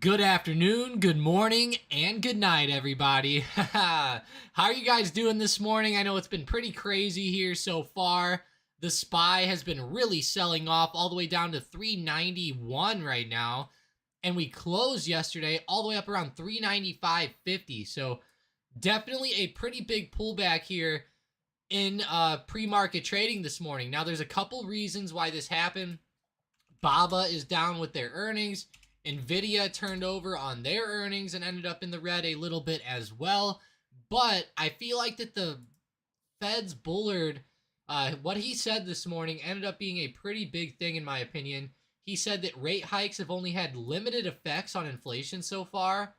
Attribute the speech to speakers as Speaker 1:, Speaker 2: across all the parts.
Speaker 1: Good afternoon, good morning, and good night, everybody. How are you guys doing this morning? I know it's been pretty crazy here so far. The SPY has been really selling off all the way down to 391 right now. And we closed yesterday all the way up around 395.50. So definitely a pretty big pullback here in pre-market trading this morning. Now, there's a couple reasons why this happened. Baba is down with their earnings. Nvidia turned over on their earnings and ended up in the red a little bit as well. But I feel like that the Fed's Bullard, what he said this morning ended up being a pretty big thing in my opinion. He said that rate hikes have only had limited effects on inflation so far.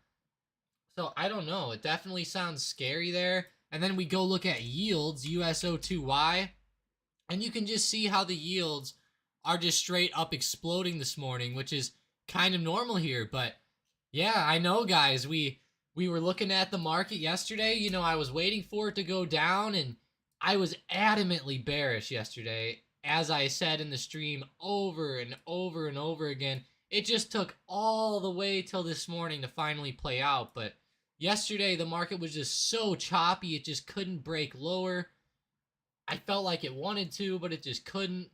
Speaker 1: So I don't know. It definitely sounds scary there. And then we go look at yields, USO2Y, and you can just see how the yields are just straight up exploding this morning, which is kind of normal here. But yeah, I know, guys, we were looking at the market yesterday. You know, I was waiting for it to go down, and I was adamantly bearish yesterday, as I said in the stream over and over and over again. It just took all the way till this morning to finally play out. But yesterday the market was just so choppy, it just couldn't break lower. I felt like it wanted to, but it just couldn't.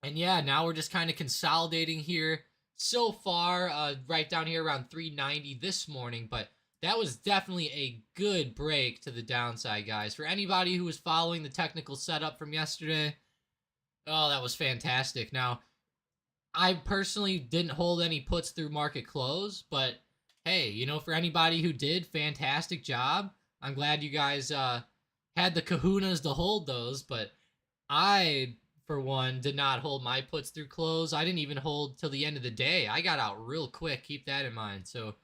Speaker 1: And yeah, now we're just kind of consolidating here so far, right down here around 390 this morning. But that was definitely a good break to the downside, guys. For anybody who was following the technical setup from yesterday, oh, that was fantastic. Now, I personally didn't hold any puts through market close, but hey, you know, for anybody who did, fantastic job. I'm glad you guys had the kahunas to hold those, but I, for one, did not hold my puts through close. I didn't even hold till the end of the day. I got out real quick. Keep that in mind. So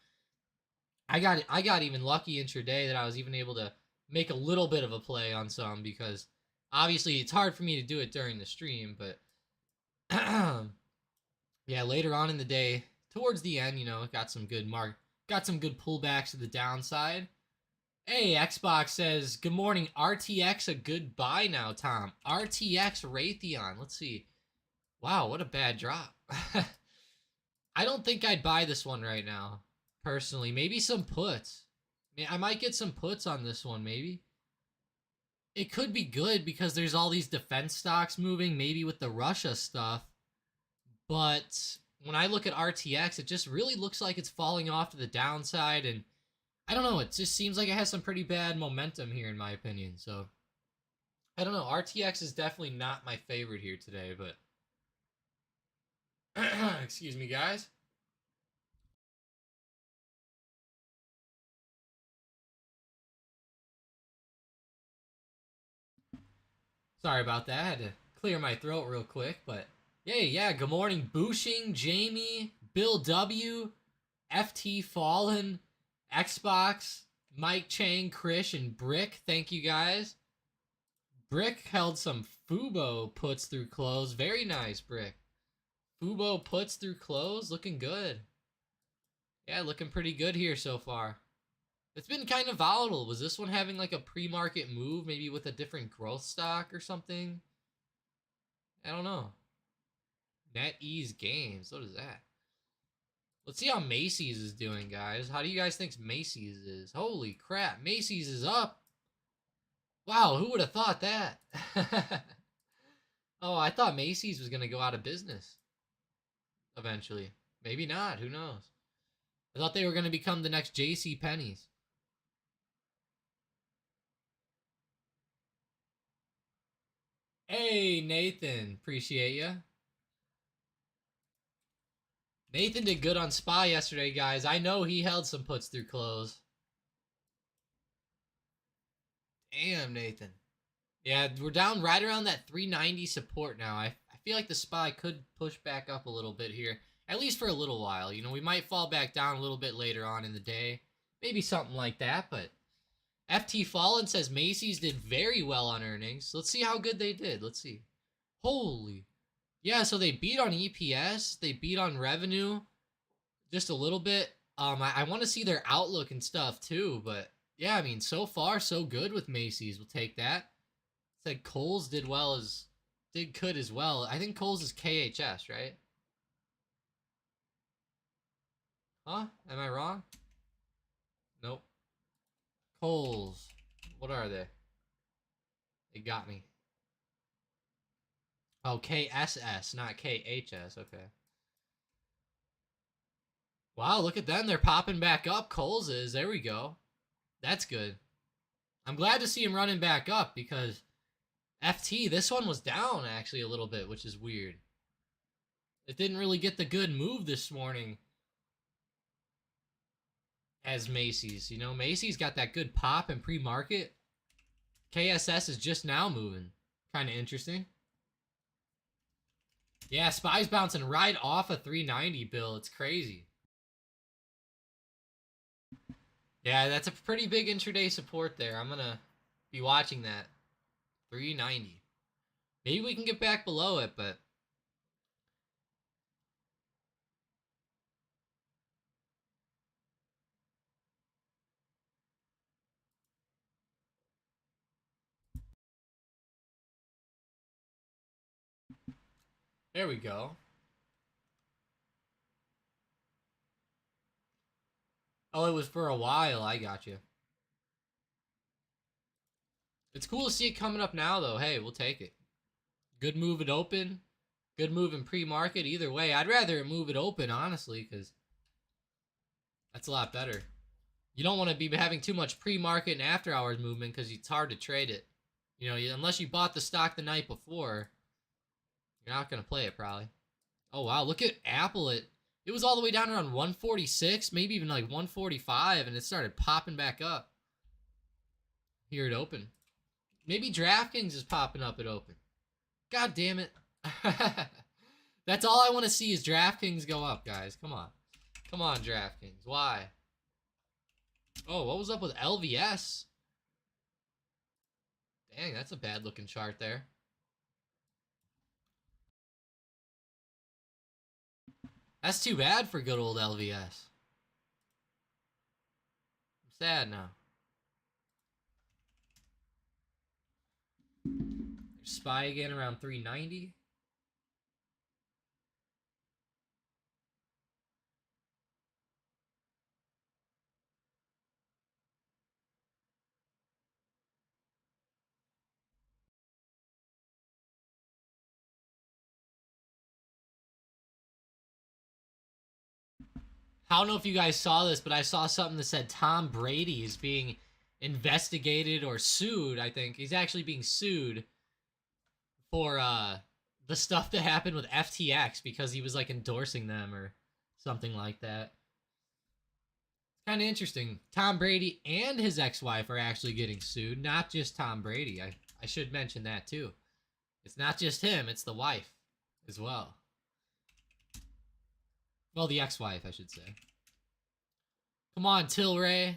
Speaker 1: I got even lucky intraday that I was even able to make a little bit of a play on some, because obviously it's hard for me to do it during the stream, but yeah, later on in the day, towards the end, you know, got some good pullbacks to the downside. Hey, Xbox says, good morning, RTX a good buy now, Tom. RTX Raytheon, let's see. Wow, what a bad drop. I don't think I'd buy this one right now, personally. Maybe some puts. I might get some puts on this one, maybe. It could be good because there's all these defense stocks moving, maybe with the Russia stuff. But when I look at RTX, it just really looks like it's falling off to the downside, and I don't know, it just seems like it has some pretty bad momentum here, in my opinion. So I don't know, RTX is definitely not my favorite here today, but excuse me, guys. Sorry about that. I had to clear my throat real quick, but yeah, good morning, Booshing, Jamie, Bill W, FT Fallen, Xbox, Mike Chang, Krish, and Brick. Thank you, guys. Brick held some Fubo puts through close. Very nice, Brick. Fubo puts through close, looking good. Yeah, looking pretty good here so far. It's been kind of volatile. Was this one having like a pre-market move, maybe with a different growth stock or something? I don't know. NetEase Games, what is that? Let's see how Macy's is doing, guys. How do you guys think Macy's is? Holy crap, Macy's is up. Wow, who would have thought that? Oh, I thought Macy's was going to go out of business eventually. Maybe not, who knows? I thought they were going to become the next J.C. Penney's. Hey, Nathan. Appreciate you. Nathan did good on SPY yesterday, guys. I know he held some puts through close. Damn, Nathan. Yeah, we're down right around that 390 support now. I feel like the SPY could push back up a little bit here, at least for a little while. You know, we might fall back down a little bit later on in the day. Maybe something like that, but FT Fallen says Macy's did very well on earnings. Let's see how good they did. Let's see. Holy. Yeah, so they beat on EPS. They beat on revenue just a little bit. I want to see their outlook and stuff too, but yeah, I mean, so far so good with Macy's. We'll take that. Said Kohl's did good as well. I think Kohl's is KHS, right? Huh? Am I wrong? Nope. Coals. What are they? They got me. Oh, KSS, not KHS. Okay. Wow, look at them. They're popping back up. Coles is. There we go. That's good. I'm glad to see him running back up because FT, this one was down actually a little bit, which is weird. It didn't really get the good move this morning as Macy's. You know, Macy's got that good pop and pre-market. KSS is just now moving. Kind of interesting. Yeah, SPY's bouncing right off a 390 bill. It's crazy. Yeah, that's a pretty big intraday support there. I'm going to be watching that. 390. Maybe we can get back below it, but there we go. Oh, it was for a while. I got you. It's cool to see it coming up now, though. Hey, we'll take it. Good move it open. Good move in pre-market. Either way, I'd rather move it open, honestly, because that's a lot better. You don't want to be having too much pre-market and after-hours movement because it's hard to trade it. You know, unless you bought the stock the night before, you're not going to play it, probably. Oh, wow. Look at Apple. It was all the way down around 146, maybe even like 145, and it started popping back up. Here it open. Maybe DraftKings is popping up at open. God damn it. That's all I want to see is DraftKings go up, guys. Come on. Come on, DraftKings. Why? Oh, what was up with LVS? Dang, that's a bad looking chart there. That's too bad for good old LVS. I'm sad now. There's SPY again around 390. I don't know if you guys saw this, but I saw something that said Tom Brady is being investigated or sued. I think he's actually being sued for the stuff that happened with FTX because he was like endorsing them or something like that. It's kind of interesting. Tom Brady and his ex-wife are actually getting sued, not just Tom Brady. I should mention that too. It's not just him, it's the wife as well. Well, the ex-wife, I should say. Come on, Tilray.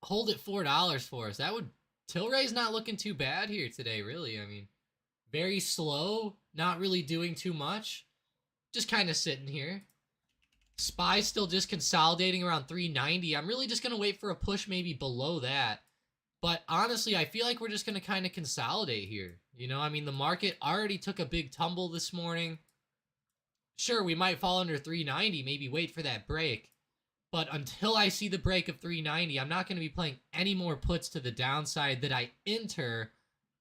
Speaker 1: Hold it $4 for us. That would... Tilray's not looking too bad here today, really. I mean, very slow. Not really doing too much. Just kind of sitting here. SPY's still just consolidating around 390. I'm really just going to wait for a push maybe below that. But honestly, I feel like we're just going to kind of consolidate here. You know, I mean, the market already took a big tumble this morning. Sure, we might fall under 390, maybe wait for that break. But until I see the break of 390, I'm not going to be playing any more puts to the downside that I enter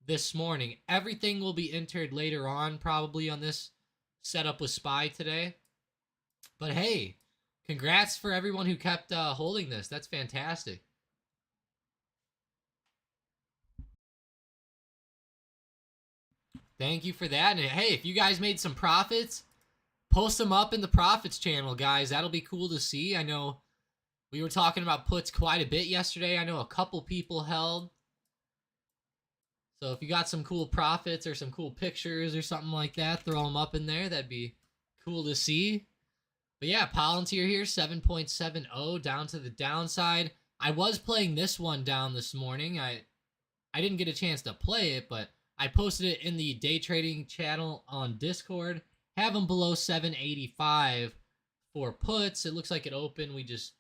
Speaker 1: this morning. Everything will be entered later on, probably on this setup with SPY today. But hey, congrats for everyone who kept holding this. That's fantastic. Thank you for that. And hey, if you guys made some profits, post them up in the profits channel, guys. That'll be cool to see. I know we were talking about puts quite a bit yesterday. I know a couple people held. So if you got some cool profits or some cool pictures or something like that, throw them up in there. That'd be cool to see. But yeah, Palantir here, 7.70 down to the downside. I was playing this one down this morning. I didn't get a chance to play it, but I posted it in the day trading channel on Discord. Have them below 785 for puts. It looks like it opened. We just,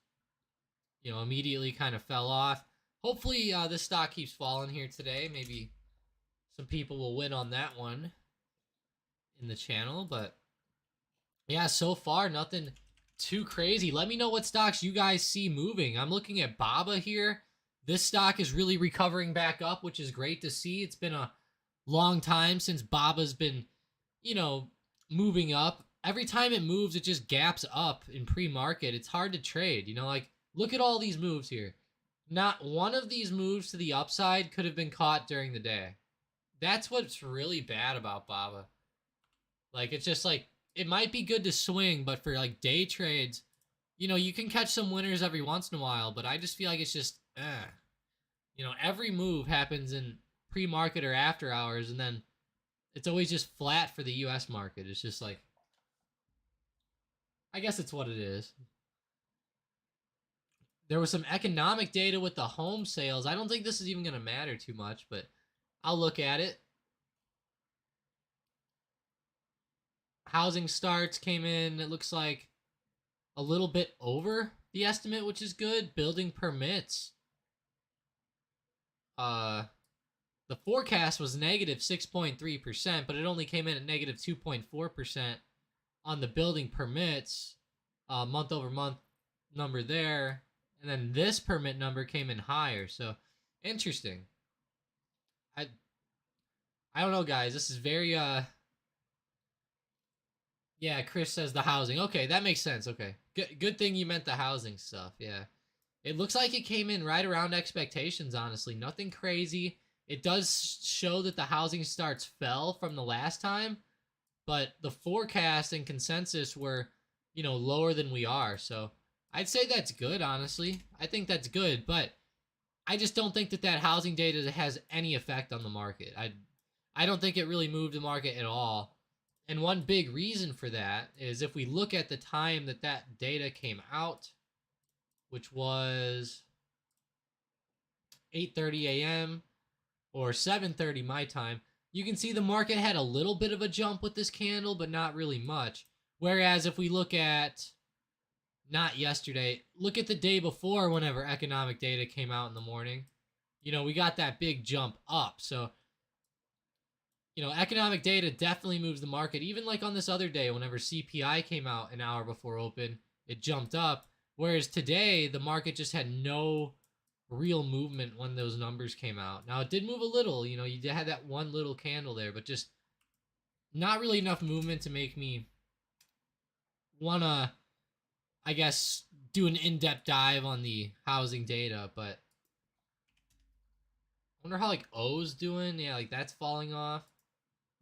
Speaker 1: you know, immediately kind of fell off. Hopefully this stock keeps falling here today. Maybe some people will win on that one in the channel. But yeah, so far nothing too crazy. Let me know what stocks you guys see moving. I'm looking at BABA here. This stock is really recovering back up, which is great to see. It's been a long time since BABA's been, you know, moving up. Every time it moves, it just gaps up in pre-market. It's hard to trade, like look at all these moves here. Not one of these moves to the upside could have been caught during the day. That's what's really bad about BABA. Like, it's just like, it might be good to swing, but for like day trades, you can catch some winners every once in a while, but I just feel like it's just, every move happens in pre-market or after hours, and then it's always just flat for the US market. It's just like, I guess it's what it is. There was some economic data with the home sales. I don't think this is even going to matter too much, but I'll look at it. Housing starts came in, it looks like, a little bit over the estimate, which is good. Building permits. The forecast was negative 6.3%, but it only came in at negative 2.4% on the building permits. Month over month number there. And then this permit number came in higher. So, interesting. I don't know, guys. This is very, yeah, Chris says the housing. Okay, that makes sense. Okay. Good thing you meant the housing stuff. Yeah. It looks like it came in right around expectations, honestly. Nothing crazy. It does show that the housing starts fell from the last time, but the forecast and consensus were, lower than we are. So I'd say that's good, honestly. I think that's good, but I just don't think that housing data has any effect on the market. I don't think it really moved the market at all. And one big reason for that is if we look at the time that data came out, which was 8:30 a.m. or 7:30 my time, you can see the market had a little bit of a jump with this candle, but not really much. Whereas if we look at, not yesterday, look at the day before whenever economic data came out in the morning, we got that big jump up. So, economic data definitely moves the market. Even like on this other day, whenever CPI came out an hour before open, it jumped up. Whereas today, the market just had no real movement when those numbers came out. Now, it did move a little. You had that one little candle there, but just not really enough movement to make me want to, I guess, do an in-depth dive on the housing data. But I wonder how, like, O's doing. Yeah, like, that's falling off.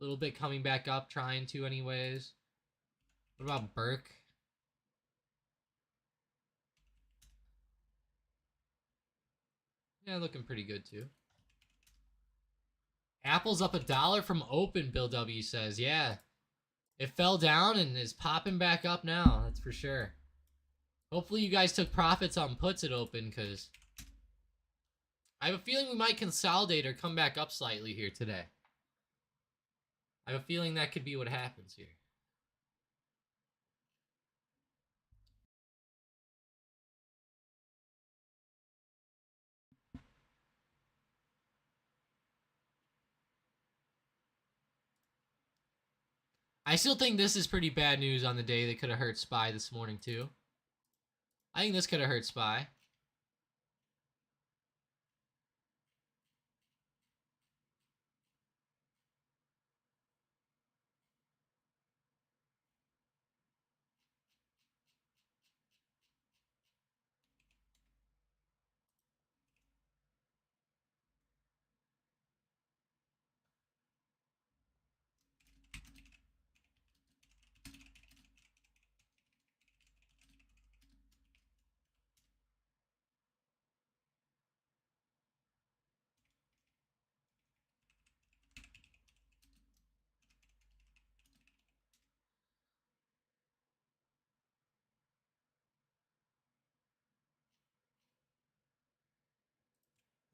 Speaker 1: A little bit coming back up, trying to anyways. What about Burke? Yeah, looking pretty good too. Apple's up $1 from open, Bill W says. Yeah. It fell down and is popping back up now, that's for sure. Hopefully you guys took profits on puts at open, because I have a feeling we might consolidate or come back up slightly here today. I have a feeling that could be what happens here. I still think this is pretty bad news on the day that could have hurt SPY this morning too. I think this could have hurt SPY.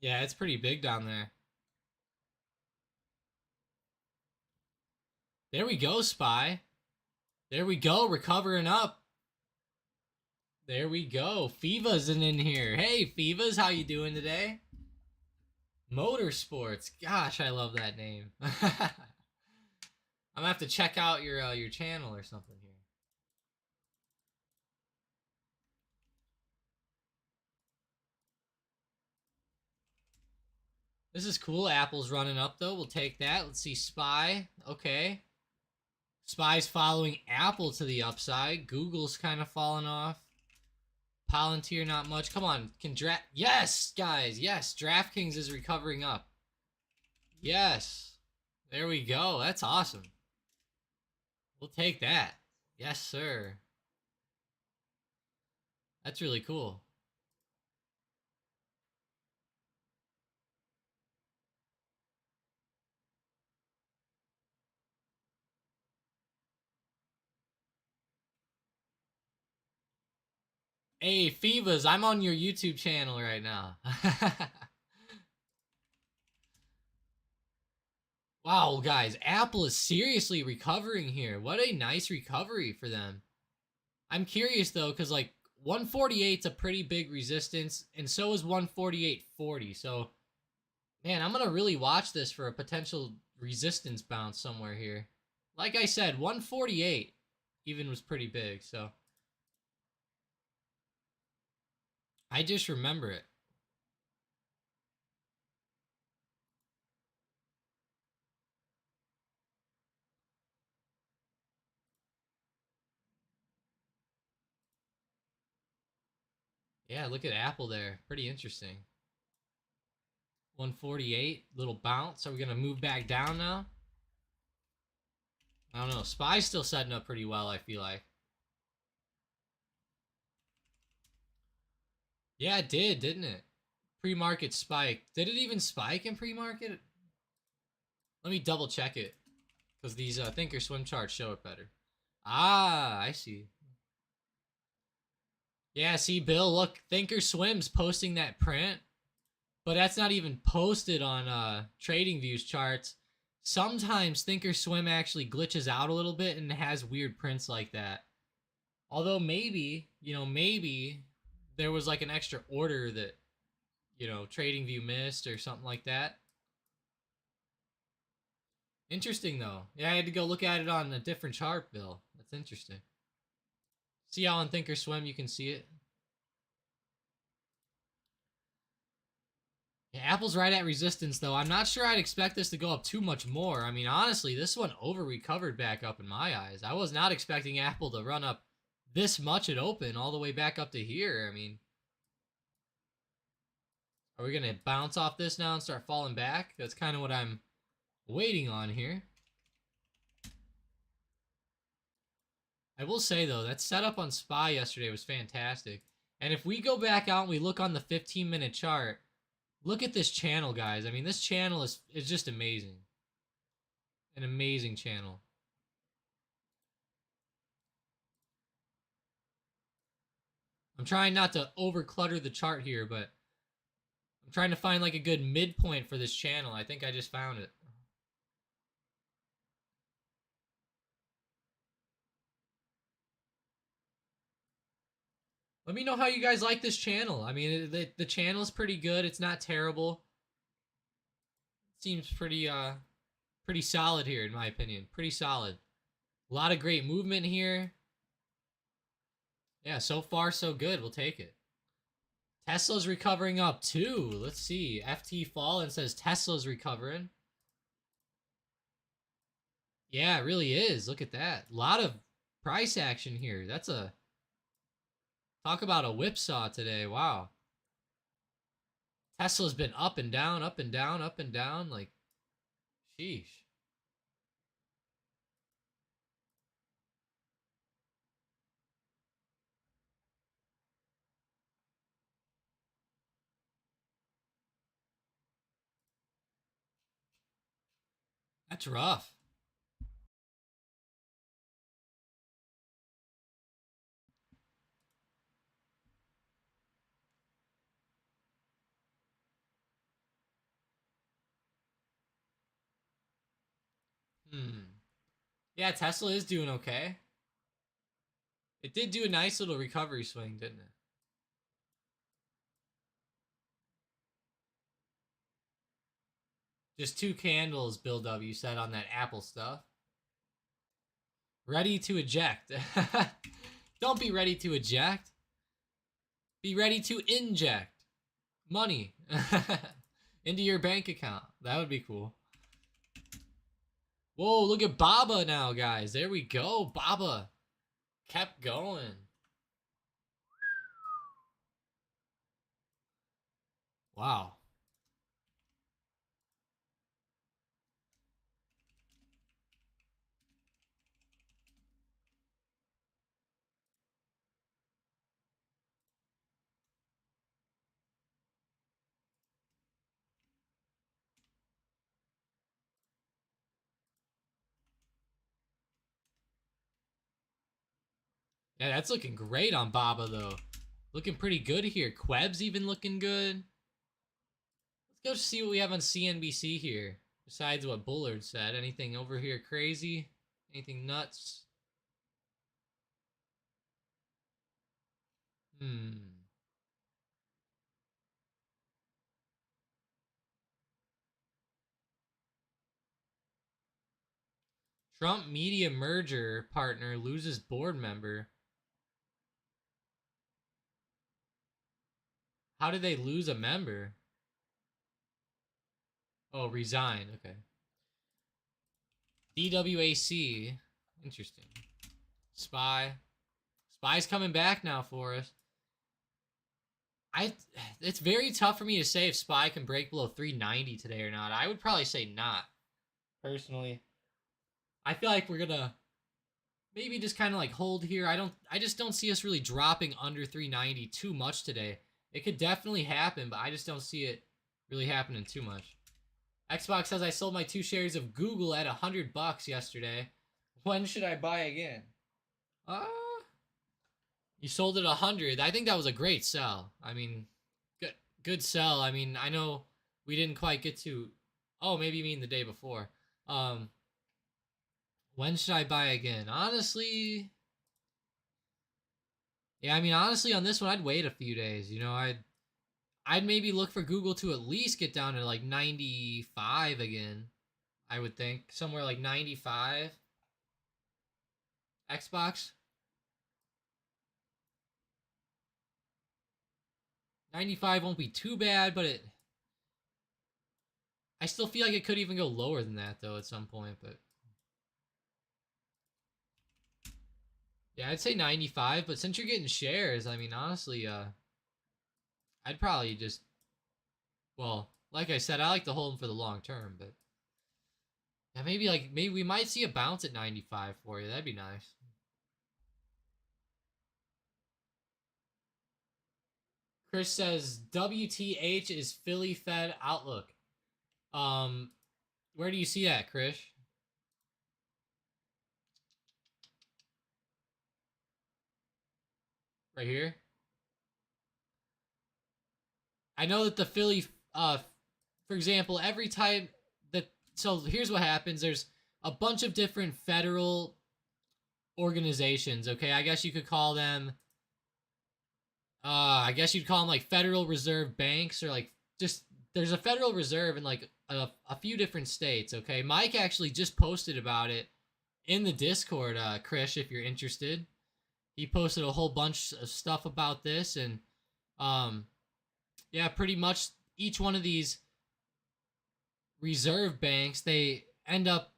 Speaker 1: Yeah, it's pretty big down there. There we go, SPY. There we go, recovering up. There we go. Fiva's in here. Hey, Fivas, how you doing today? Motorsports. Gosh, I love that name. I'm gonna have to check out your channel or something here. This is cool. Apple's running up, though. We'll take that. Let's see. SPY. Okay. SPY's following Apple to the upside. Google's kind of falling off. Palantir, not much. Come on. Yes, guys. Yes. DraftKings is recovering up. Yes. There we go. That's awesome. We'll take that. Yes, sir. That's really cool. Hey, Phoebas, I'm on your YouTube channel right now. Wow, guys, Apple is seriously recovering here. What a nice recovery for them. I'm curious, though, because, like, 148 is a pretty big resistance, and so is 148.40. So, man, I'm going to really watch this for a potential resistance bounce somewhere here. Like I said, 148 even was pretty big, so I just remember it. Yeah, look at Apple there. Pretty interesting. 148, little bounce. Are we going to move back down now? I don't know. SPY's still setting up pretty well, I feel like. Yeah, it did, didn't it? Pre-market spike. Did it even spike in pre-market? Let me double check it, because these Thinkorswim charts show it better. Ah, I see. Yeah, see, Bill, look, Thinkorswim's posting that print, but that's not even posted on TradingView's charts. Sometimes Thinkorswim actually glitches out a little bit and has weird prints like that. Although maybe, maybe there was like an extra order that, TradingView missed or something like that. Interesting, though. Yeah, I had to go look at it on a different chart, Bill. That's interesting. See how on Thinkorswim you can see it? Yeah, Apple's right at resistance, though. I'm not sure I'd expect this to go up too much more. I mean, honestly, this one over-recovered back up in my eyes. I was not expecting Apple to run up this much at open all the way back up to here. I mean, are we going to bounce off this now and start falling back? That's kind of what I'm waiting on here. I will say, though, that setup on SPY yesterday was fantastic. And if we go back out and we look on the 15-minute chart, look at this channel, guys. I mean, this channel is just amazing. An amazing channel. I'm trying not to over-clutter the chart here, but I'm trying to find like a good midpoint for this channel. I think I just found it. Let me know how you guys like this channel. I mean, the channel is pretty good. It's not terrible. It seems pretty solid here, in my opinion. Pretty solid. A lot of great movement here. Yeah, so far so good. We'll take it. Tesla's recovering up too. Let's see. FT fall and says Tesla's recovering. Yeah, it really is. Look at that. A lot of price action here. That's a... Talk about a whipsaw today. Wow. Tesla's been up and down, up and down, up and down. Like, sheesh. That's rough. Yeah, Tesla is doing okay. It did do a nice little recovery swing, didn't it? Just 2 candles build up, you said, on that Apple stuff. Ready to eject. Don't be ready to eject. Be ready to inject money into your bank account. That would be cool. Whoa, look at Baba now, guys. There we go. Baba kept going. Wow. Yeah, that's looking great on Baba, though. Looking pretty good here. Queb's even looking good. Let's go see what we have on CNBC here. Besides what Bullard said. Anything over here crazy? Anything nuts? Trump media merger partner loses board member. How did they lose a member? Oh, resign. Okay. DWAC. Interesting. Spy. Spy's coming back now for us. It's very tough for me to say if Spy can break below 390 today or not. I would probably say not. Personally. I feel like we're gonna maybe just kind of like hold here. I just don't see us really dropping under 390 too much today. It could definitely happen, but I just don't see it really happening too much. Xbox says I sold my 2 shares of Google at $100 yesterday. When should I buy again? You sold it 100. I think that was a great sell. I mean, good sell. I mean, I know we didn't quite get to. Oh, maybe you mean the day before. When should I buy again? Honestly, yeah. I mean, honestly, on this one, I'd wait a few days. You know, I'd maybe look for Google to at least get down to like 95 again. I would think somewhere like 95. Xbox 95 won't be too bad, but I still feel like it could even go lower than that though at some point. But yeah, I'd say 95. But since you're getting shares, I mean, honestly, I'd probably just, well, like I said, I like to hold them for the long term, but yeah, maybe we might see a bounce at 95 for you. That'd be nice. Chris says WTH is Philly Fed outlook. Where do you see that, Chris? Right here. I know that the Philly, for example, every time that, so here's what happens. There's a bunch of different federal organizations. Okay, I guess you could call them. I guess you'd call them like Federal Reserve banks, or like just there's a Federal Reserve in like a few different states. Okay, Mike actually just posted about it in the Discord, Krish, if you're interested. He posted a whole bunch of stuff about this, and yeah, pretty much each one of these reserve banks, they end up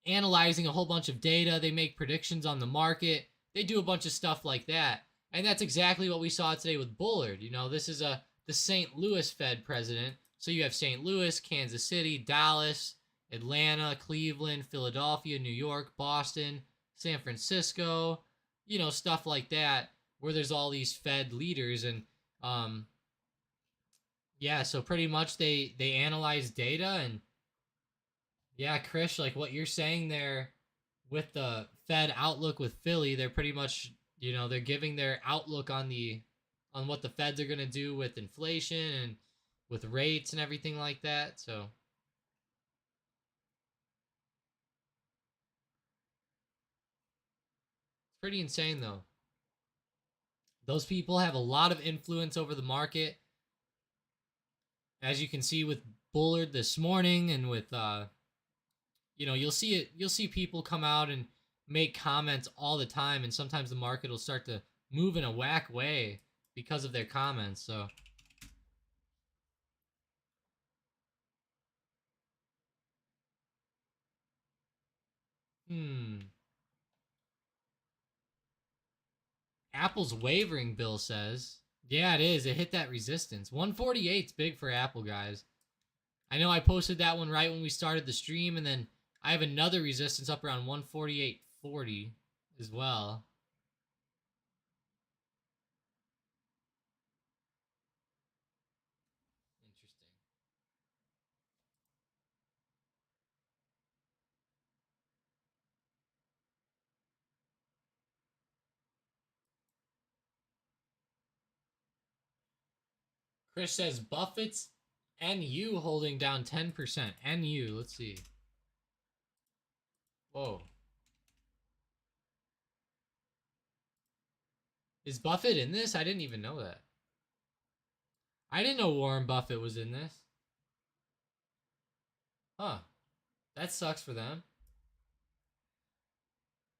Speaker 1: analyzing a whole bunch of data. They make predictions on the market. They do a bunch of stuff like that. And that's exactly what we saw today with Bullard. You know, this is the St. Louis Fed president. So you have St. Louis, Kansas City, Dallas, Atlanta, Cleveland, Philadelphia, New York, Boston, San Francisco, you know, stuff like that, where there's all these Fed leaders. And yeah, so pretty much they analyze data. And yeah, Krish, like what you're saying there with the Fed outlook with Philly, they're pretty much, you know, they're giving their outlook on what the Feds are going to do with inflation and with rates and everything like that. So it's pretty insane though. Those people have a lot of influence over the market. As you can see with Bullard this morning, and with you know, you'll see people come out and make comments all the time, and sometimes the market will start to move in a whack way because of their comments. So Hmm. Apple's wavering, Bill says. Yeah, it is. It hit that resistance. 148's big for Apple, guys. I know I posted that one right when we started the stream, and then I have another resistance up around 148.40 as well. Interesting. Chris says Buffett's NU holding down 10%. NU, let's see. Whoa. Is Buffett in this? I didn't even know that. I didn't know Warren Buffett was in this. Huh. That sucks for them.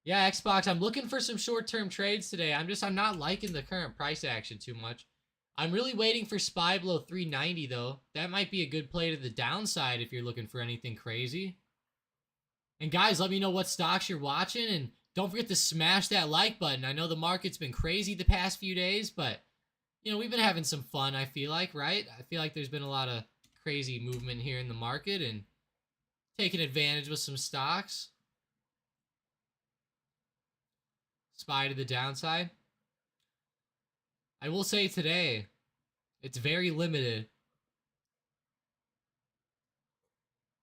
Speaker 1: Yeah, Xbox, I'm looking for some short-term trades today. I'm not liking the current price action too much. I'm really waiting for SPY below 390 though. That might be a good play to the downside if you're looking for anything crazy. And guys, let me know what stocks you're watching, and don't forget to smash that like button. I know the market's been crazy the past few days, but you know, we've been having some fun, I feel like, right? I feel like there's been a lot of crazy movement here in the market and taking advantage with some stocks. SPY to the downside. I will say today, it's very limited.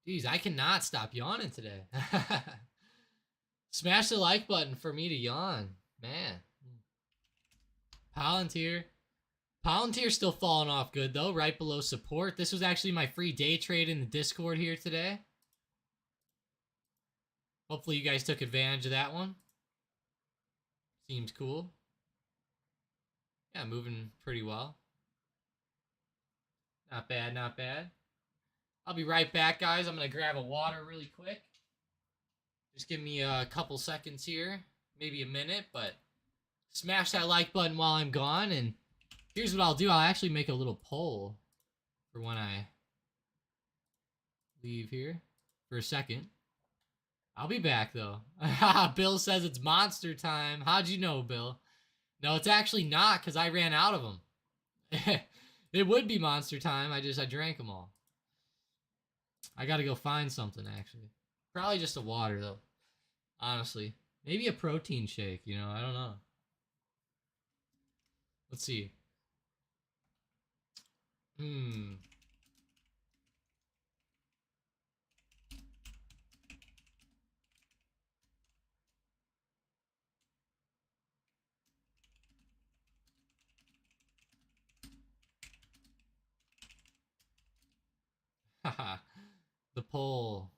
Speaker 1: Jeez, I cannot stop yawning today. Smash the like button for me to yawn. Man. Palantir. Palantir's still falling off good, though, right below support. This was actually my free day trade in the Discord here today. Hopefully you guys took advantage of that one. Seems cool. Yeah, moving pretty well. Not bad, not bad. I'll be right back, guys. I'm going to grab a water really quick. Just give me a couple seconds here. Maybe a minute, but smash that like button while I'm gone. And here's what I'll do. I'll actually make a little poll for when I leave here for a second. I'll be back, though. Bill says it's monster time. How'd you know, Bill? No, it's actually not, because I ran out of them. It would be monster time. I drank them all. I gotta go find something, actually. Probably just a water, though. Honestly. Maybe a protein shake, you know? I don't know. Let's see. Haha. The poll.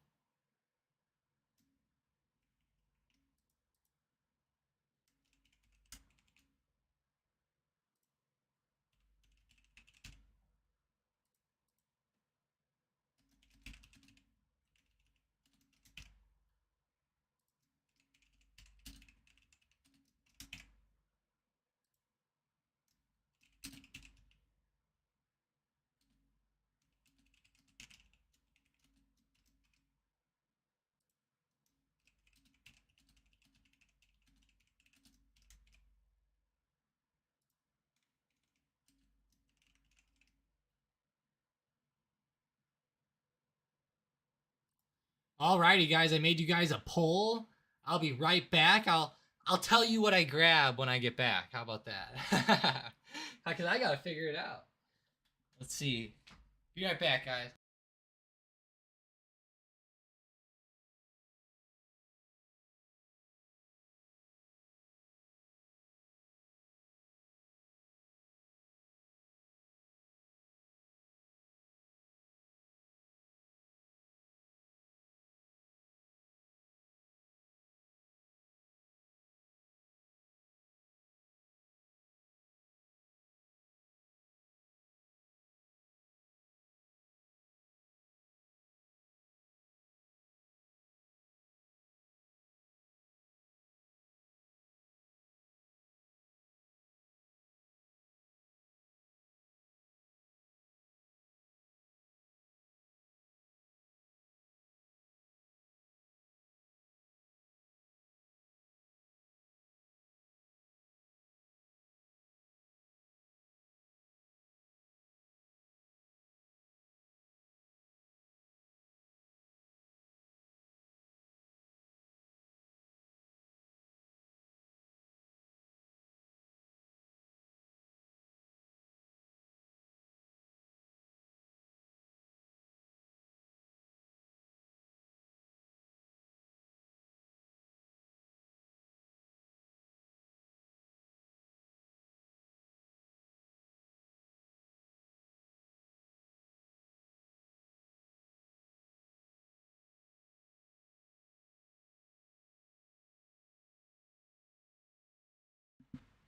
Speaker 1: Alrighty, guys. I made you guys a poll. I'll be right back. I'll tell you what I grab when I get back. How about that? Because I gotta figure it out. Let's see. Be right back, guys.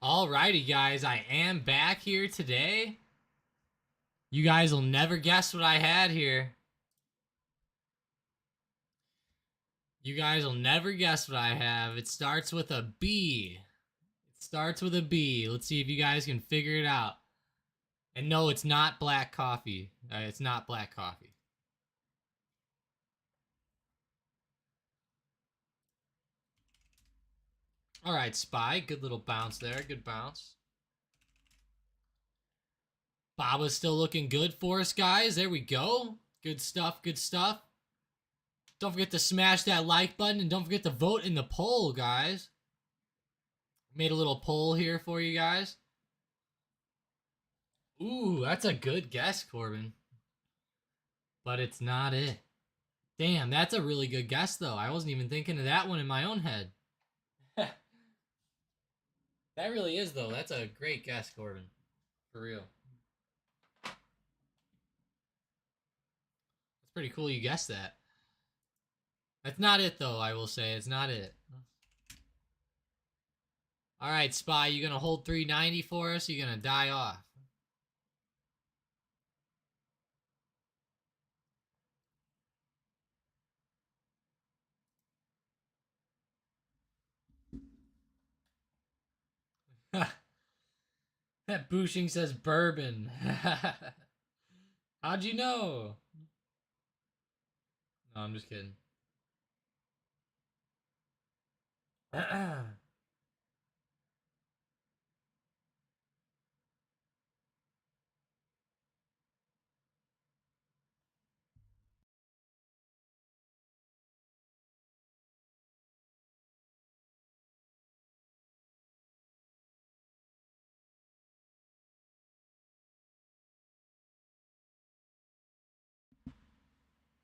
Speaker 1: Alrighty, guys, I am back here today. You guys will never guess what I had here. You guys will never guess what I have. It starts with a B. It starts with a B. Let's see if you guys can figure it out. And no, it's not black coffee. It's not black coffee. Alright, Spy. Good little bounce there. Good bounce. Baba's still looking good for us, guys. There we go. Good stuff, good stuff. Don't forget to smash that like button and don't forget to vote in the poll, guys. Made a little poll here for you guys. Ooh, that's a good guess, Corbin. But it's not it. Damn, that's a really good guess, though. I wasn't even thinking of that one in my own head. That really is, though. That's a great guess, Corbin. For real. That's pretty cool you guessed that. That's not it, though, I will say. It's not it. Alright, Spy, you gonna hold 390 for us? Or you gonna die off? That Bushing says bourbon. How'd you know? No, I'm just kidding.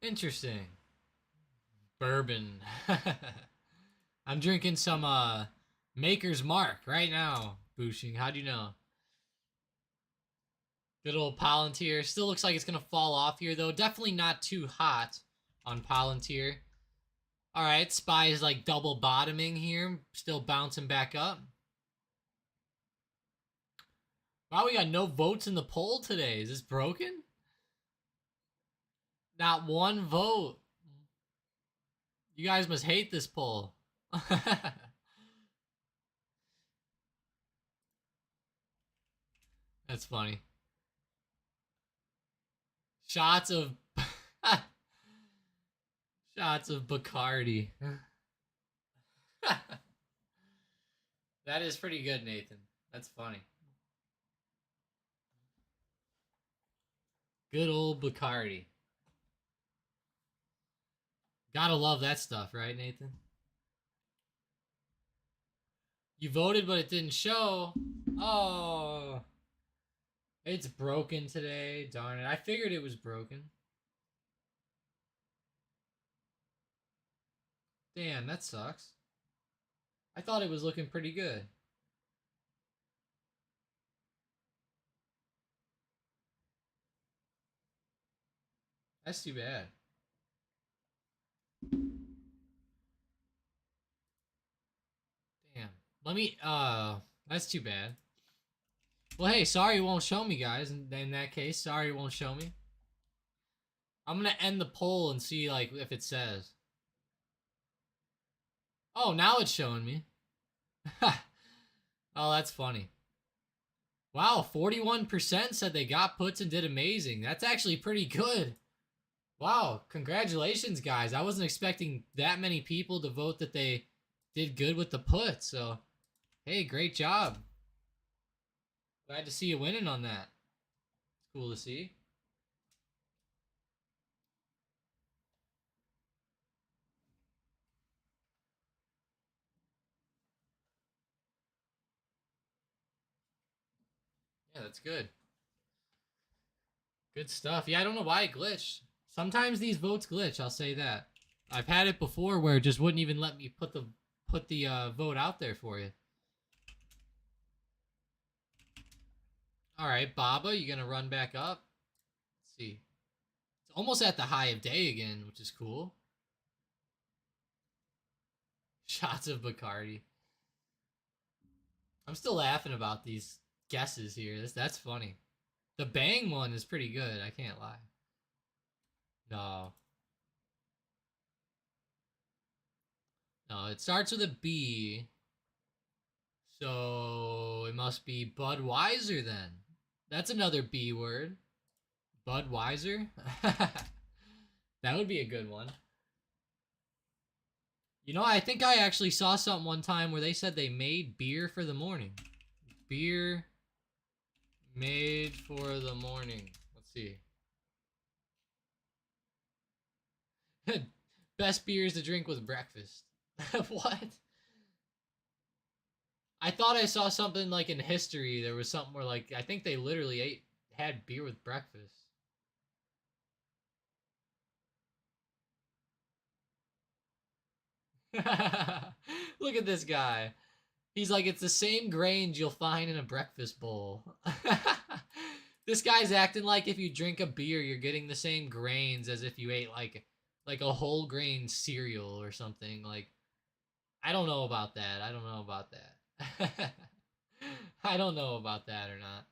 Speaker 1: Interesting. Bourbon. I'm drinking some Maker's Mark right now, Bushing. How'd you know? Good old Palantir. Still looks like it's gonna fall off here though. Definitely not too hot on Palantir. Alright, Spy is like double bottoming here. Still bouncing back up. Wow, we got no votes in the poll today. Is this broken? Not one vote. You guys must hate this poll. That's funny. Shots of shots of Bacardi. That is pretty good, Nathan. That's funny. Good old Bacardi. Gotta love that stuff, right, Nathan? You voted, but it didn't show. Oh. It's broken today. Darn it. I figured it was broken. Damn, that sucks. I thought it was looking pretty good. That's too bad. Damn. Let me, that's too bad. Well, hey, sorry it won't show me, guys. In that case, sorry it won't show me. I'm gonna end the poll and see, like, if it says. Oh, now it's showing me. Oh, that's funny. Wow, 41% said they got puts and did amazing. That's actually pretty good. Wow, congratulations, guys. I wasn't expecting that many people to vote that they did good with the put. So, hey, great job. Glad to see you winning on that. It's cool to see. Yeah, that's good. Good stuff. Yeah, I don't know why it glitched. Sometimes these votes glitch, I'll say that. I've had it before where it just wouldn't even let me put the vote out there for you. Alright, Baba, you gonna run back up? Let's see. It's almost at the high of day again, which is cool. Shots of Bacardi. I'm still laughing about these guesses here. That's funny. The Bang one is pretty good. I can't lie. No. No, it starts with a B. So it must be Budweiser then. That's another B word. Budweiser? That would be a good one. You know, I think I actually saw something one time where they said they made beer for the morning. Beer made for the morning. Let's see. Best beers to drink with breakfast. What? I thought I saw something like in history. There was something where, like, I think they literally had beer with breakfast. Look at this guy. He's like, it's the same grains you'll find in a breakfast bowl. This guy's acting like if you drink a beer, you're getting the same grains as if you ate like a whole grain cereal or something. Like, I don't know about that. I don't know about that. I don't know about that or not.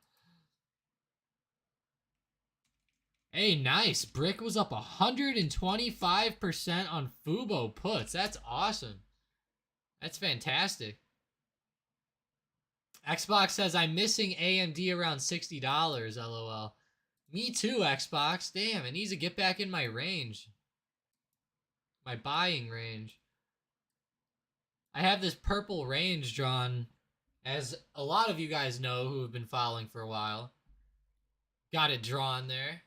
Speaker 1: Hey, nice. Brick was up 125% on Fubo puts. That's awesome. That's fantastic. Xbox says, I'm missing AMD around $60, LOL. Me too, Xbox. Damn, it needs to get back in my range. My buying range. I have this purple range drawn, as a lot of you guys know who have been following for a while. Got it drawn there.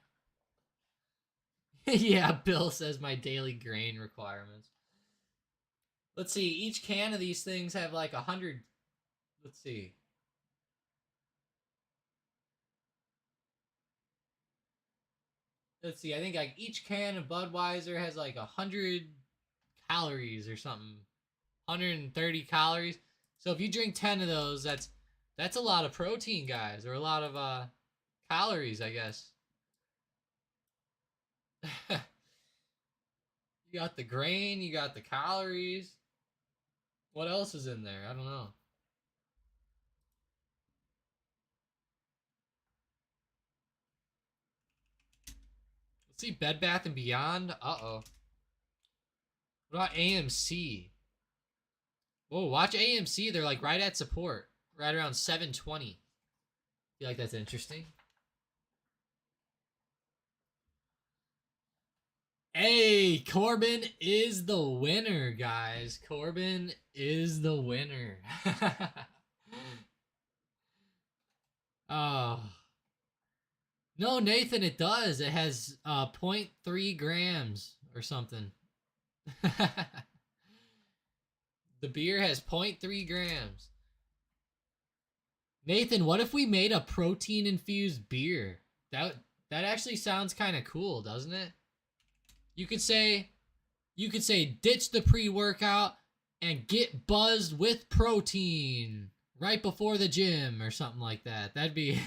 Speaker 1: Yeah, Bill says my daily grain requirements. Let's see, each can of these things have like 100. Let's see. I think like each can of Budweiser has like 100 calories or something. 130 calories. So if you drink 10 of those, that's a lot of protein, guys, or a lot of calories, I guess. You got the grain, you got the calories. What else is in there? I don't know. Let's see, Bed Bath & Beyond. Uh-oh. What about AMC? Whoa, watch AMC. They're like right at support. Right around 720. Feel like that's interesting. Hey, Corbin is the winner, guys. Corbin is the winner. Oh. No, Nathan, it does. It has 0.3 grams or something. The beer has 0.3 grams. Nathan, what if we made a protein-infused beer? That actually sounds kind of cool, doesn't it? You could say ditch the pre-workout and get buzzed with protein right before the gym or something like that. That'd be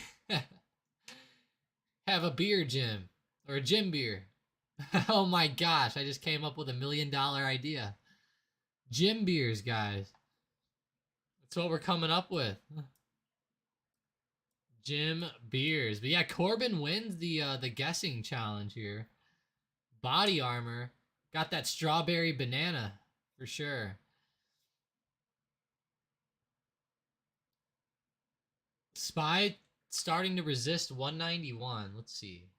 Speaker 1: have a beer gym or a gym beer. Oh my gosh, I just came up with $1 million idea. Gym beers, guys. That's what we're coming up with. Gym beers. But yeah, Corbin wins the guessing challenge here. Body armor. Got that strawberry banana for sure. Spy starting to resist 191. Let's see.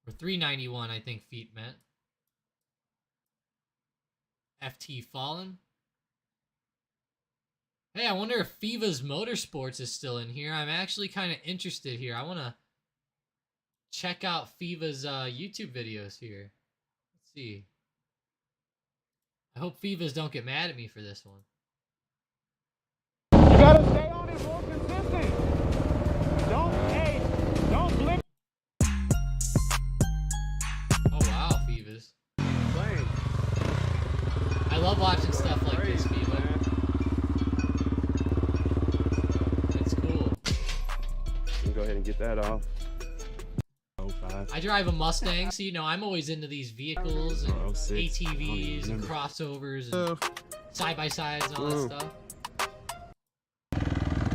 Speaker 1: Or 391, I think feet meant. FT Fallen. Hey, I wonder if Fiva's Motorsports is still in here. I'm actually kind of interested here. I want to check out Fiva's YouTube videos here. Let's see. I hope Fivas don't get mad at me for this one.
Speaker 2: You gotta stay on it, more consistent. Don't blink.
Speaker 1: Oh wow, Fivas. I love watching stuff like this, Fiva. It's cool.
Speaker 2: You can go ahead and get that off.
Speaker 1: I drive a Mustang, so you know I'm always into these vehicles and ATVs and crossovers and side-by-sides and all that stuff.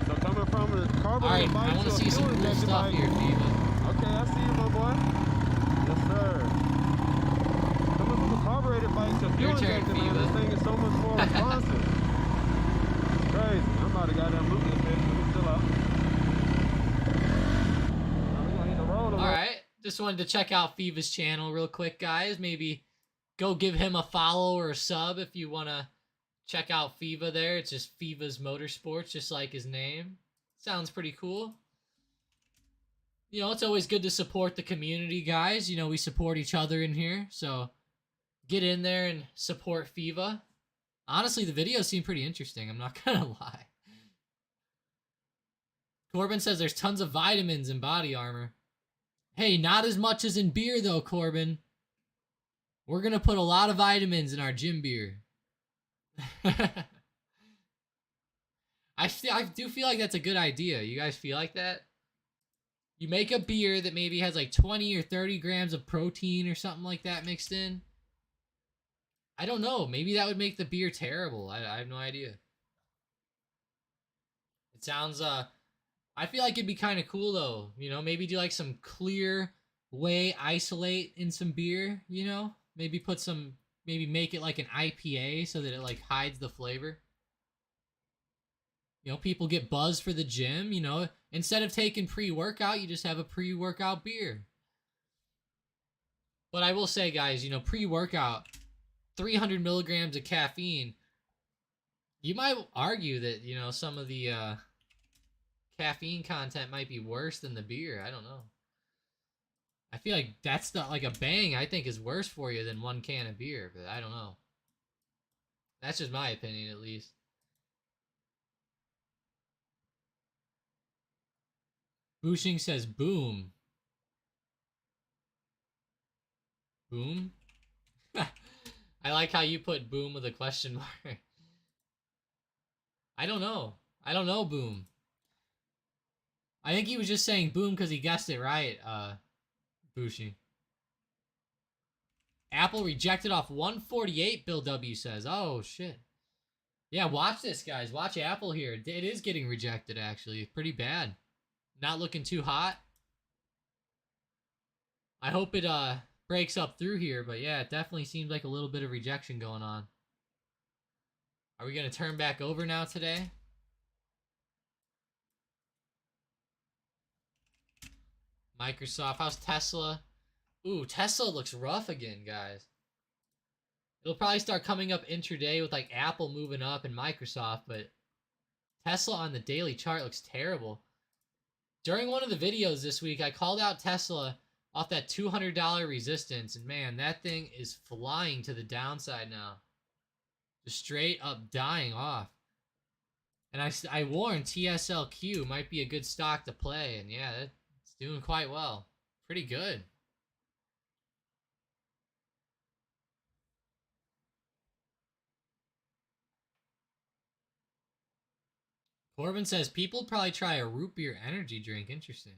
Speaker 2: So coming from a carbureted bike
Speaker 1: I want to see some cool
Speaker 2: fuel-injected
Speaker 1: stuff
Speaker 2: bike.
Speaker 1: here, Fiva.
Speaker 2: Okay, I see you, my boy. Yes, sir. Coming from a carbureted bike to
Speaker 1: Your turn,
Speaker 2: fuel-injected, man,
Speaker 1: Fiva.
Speaker 2: this thing is so much more responsive. It's crazy. I'm about to goddamn loop this bitch. Let me chill out. We're gonna hit the road a little.
Speaker 1: Alright, just wanted to check out Fiva's channel real quick, guys. Maybe go give him a follow or a sub if you want to check out Fiva there. It's just Fiva's Motorsports, just like his name. Sounds pretty cool. You know, it's always good to support the community, guys. You know, we support each other in here, so get in there and support Fiva. Honestly, the videos seem pretty interesting, I'm not gonna lie. Corbin says there's tons of vitamins in body armor. Hey, not as much as in beer, though, Corbin. We're gonna put a lot of vitamins in our gym beer. I do feel like that's a good idea. You guys feel like that? You make a beer that maybe has like 20 or 30 grams of protein or something like that mixed in. I don't know. Maybe that would make the beer terrible. I have no idea. It sounds, I feel like it'd be kind of cool though. You know, maybe do like some clear whey isolate in some beer, you know? Maybe put some, maybe make it like an IPA so that it like hides the flavor. You know, people get buzzed for the gym, you know. Instead of taking pre-workout, you just have a pre-workout beer. But I will say, guys, you know, pre-workout, 300 milligrams of caffeine, you might argue that, you know, some of the caffeine content might be worse than the beer. I don't know. I feel like that's not like a bang, I think is worse for you than one can of beer, but I don't know. That's just my opinion, at least. Bushing says boom. Boom? I like how you put boom with a question mark. I don't know. I don't know, boom. I think he was just saying boom because he guessed it right, Bushing. Apple rejected off 148, Bill W says. Oh, shit. Yeah, watch this, guys. Watch Apple here. It is getting rejected, actually. Pretty bad. Not looking too hot. I hope it breaks up through here, but yeah, it definitely seems like a little bit of rejection going on. Are we going to turn back over now today? Microsoft. How's Tesla? Ooh, Tesla looks rough again, guys. It'll probably start coming up intraday with like Apple moving up and Microsoft, but Tesla on the daily chart looks terrible. During one of the videos this week, I called out Tesla off that $200 resistance, and man, that thing is flying to the downside now. Just straight up dying off. And I warned TSLQ might be a good stock to play, and yeah, it's doing quite well. Pretty good. Corbin says people probably try a root beer energy drink. Interesting.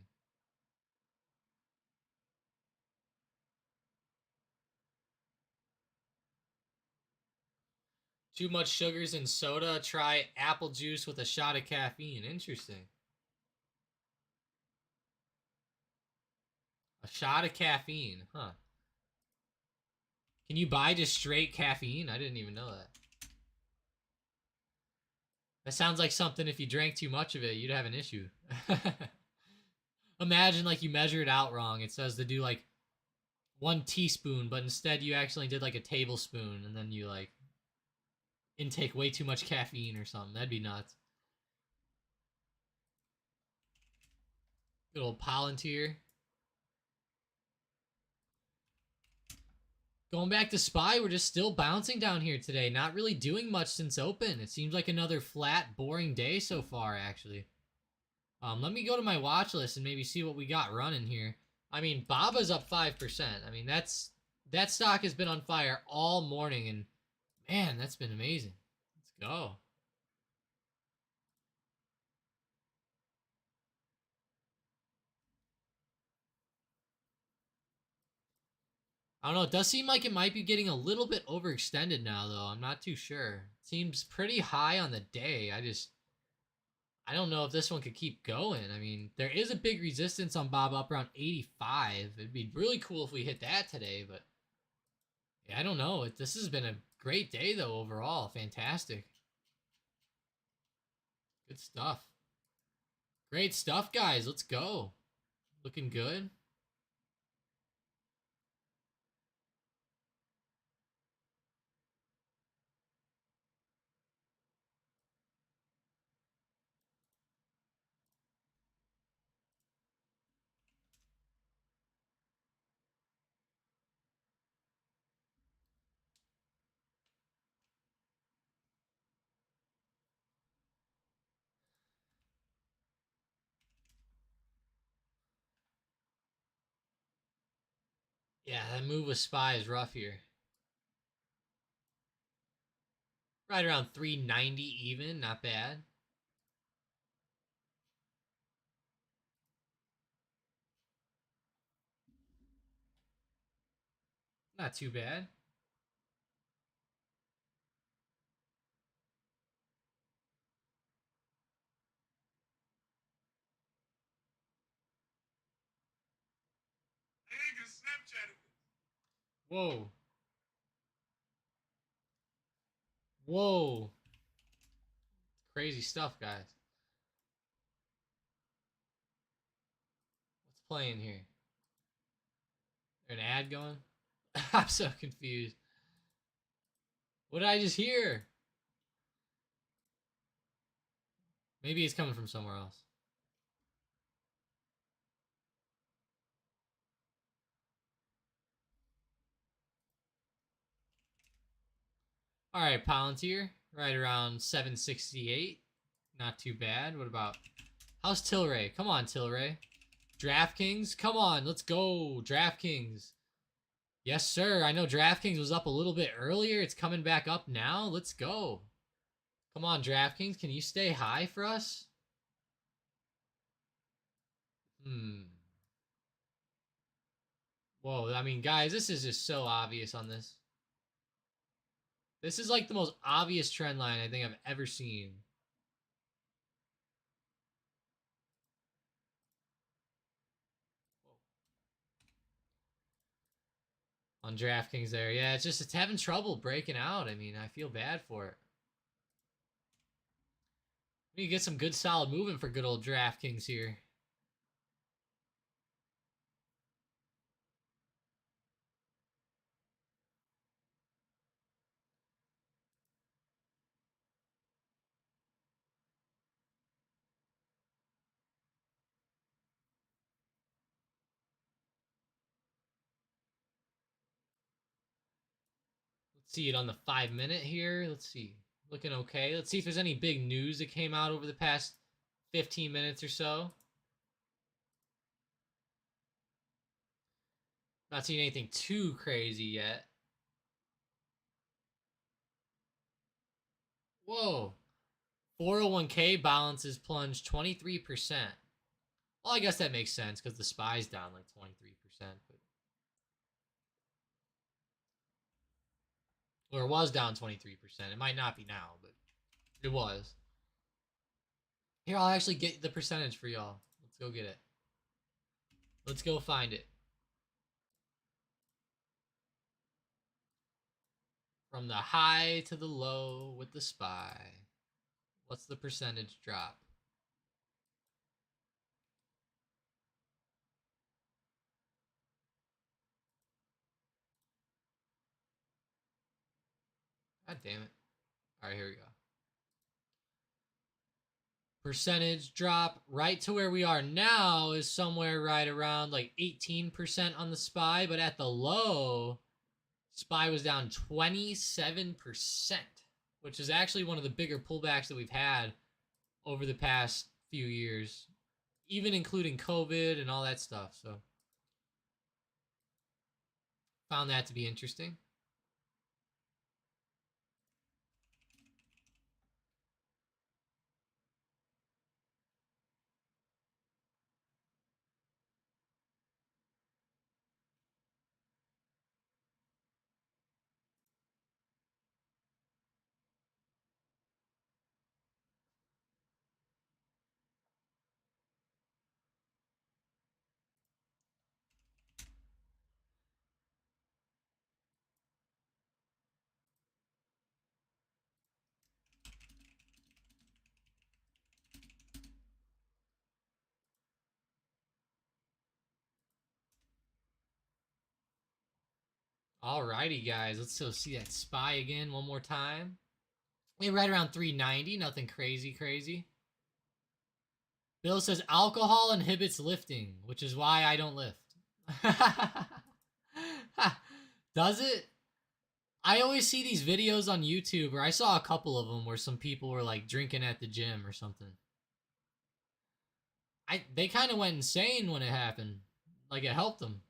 Speaker 1: Too much sugars in soda. Try apple juice with a shot of caffeine. Interesting. A shot of caffeine, huh? Can you buy just straight caffeine? I didn't even know that. That sounds like something if you drank too much of it, you'd have an issue. Imagine like you measure it out wrong. It says to do like 1 teaspoon, but instead you actually did like a tablespoon, and then you like intake way too much caffeine or something. That'd be nuts. Good old Palantir. Going back to SPY, we're just still bouncing down here today. Not really doing much since open. It seems like another flat, boring day so far, actually. Let me go to my watch list and maybe see what we got running here. I mean, Baba's up 5%. I mean, that stock has been on fire all morning, and man, that's been amazing. Let's go. I don't know. It does seem like it might be getting a little bit overextended now, though. I'm not too sure. It seems pretty high on the day. I don't know if this one could keep going. I mean, there is a big resistance on Bob up around 85. It'd be really cool if we hit that today, but yeah, I don't know. This has been a great day, though, overall. Fantastic. Good stuff. Great stuff, guys. Let's go. Looking good. Yeah, that move with Spy is rough here. Right around 390 even. Not bad. Not too bad. Whoa. Whoa. Crazy stuff, guys. What's playing here? An ad going? I'm so confused. What did I just hear? Maybe it's coming from somewhere else. All right, Palantir, right around 768. Not too bad. What about... How's Tilray? Come on, Tilray. DraftKings? Come on, let's go. DraftKings. Yes, sir. I know DraftKings was up a little bit earlier. It's coming back up now. Let's go. Come on, DraftKings. Can you stay high for us? Whoa, I mean, guys, this is just so obvious on this. This is like the most obvious trend line I think I've ever seen. On DraftKings there. Yeah, it's having trouble breaking out. I mean, I feel bad for it. We need to get some good solid movement for good old DraftKings here. Let's see it on the 5-minute here. Let's see. Looking okay. Let's see if there's any big news that came out over the past 15 minutes or so. Not seeing anything too crazy yet. Whoa. 401k balances plunged 23%. Well, I guess that makes sense because the spy's down like 23%. Or it was down 23%. It might not be now, but it was. Here, I'll actually get the percentage for y'all. Let's go get it. Let's go find it. From the high to the low with the spy. What's the percentage drop? God damn it. Alright, here we go. Percentage drop right to where we are now is somewhere right around like 18% on the spy, but at the low, spy was down 27%, which is actually one of the bigger pullbacks that we've had over the past few years, even including COVID and all that stuff. So found that to be interesting. Alrighty, guys. Let's still see that SPY again one more time. We're right around 390. Nothing crazy, crazy. Bill says alcohol inhibits lifting, which is why I don't lift. Does it? I always see these videos on YouTube, or I saw a couple of them where some people were like drinking at the gym or something. They kind of went insane when it happened. Like it helped them.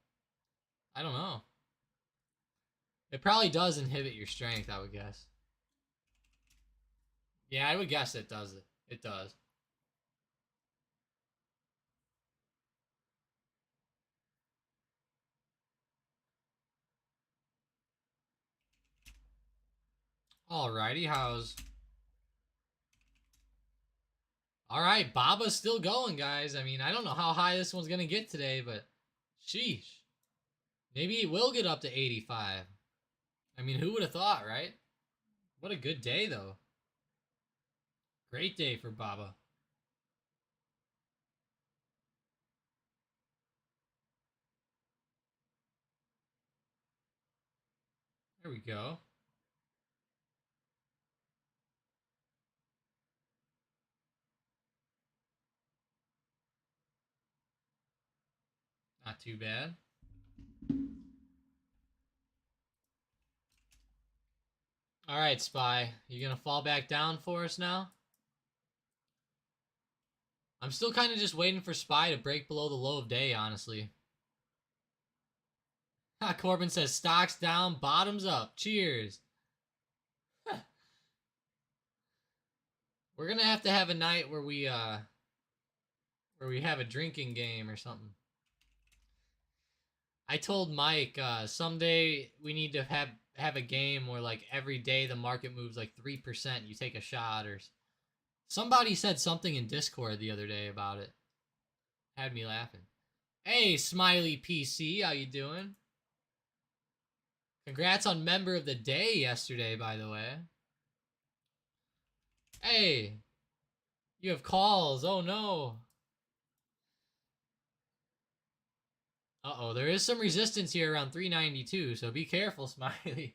Speaker 1: I don't know. It probably does inhibit your strength, I would guess. Yeah, I would guess it does it. It does. Alrighty, how's... Alright, Baba's still going, guys. I mean, I don't know how high this one's gonna get today, but... Sheesh. Maybe it will get up to 85. I mean, who would have thought, right? What a good day, though. Great day for Baba. There we go. Not too bad. Alright, Spy. You gonna fall back down for us now? I'm still kind of just waiting for Spy to break below the low of day, honestly. Corbin says, stocks down, bottoms up. Cheers. We're gonna have to have a night where we have a drinking game or something. I told Mike someday we need to have a game where like every day the market moves like 3%, you take a shot, or somebody said something in Discord the other day about it. Had me laughing. Hey, Smiley PC, how you doing? Congrats on member of the day yesterday, by the way. Hey, you have calls. Oh no. Uh-oh, there is some resistance here around 392, so be careful, Smiley.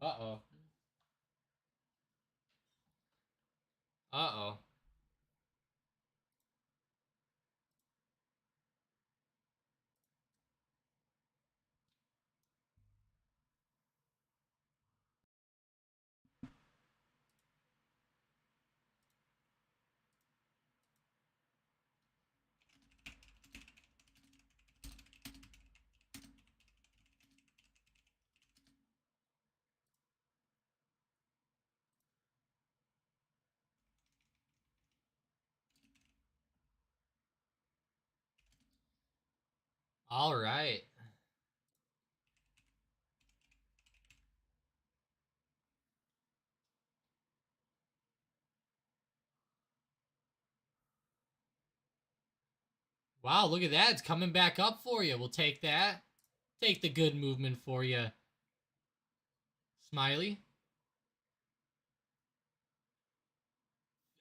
Speaker 1: Uh-oh. Uh-oh. All right. Wow, look at that. It's coming back up for you. We'll take that. Take the good movement for you, Smiley.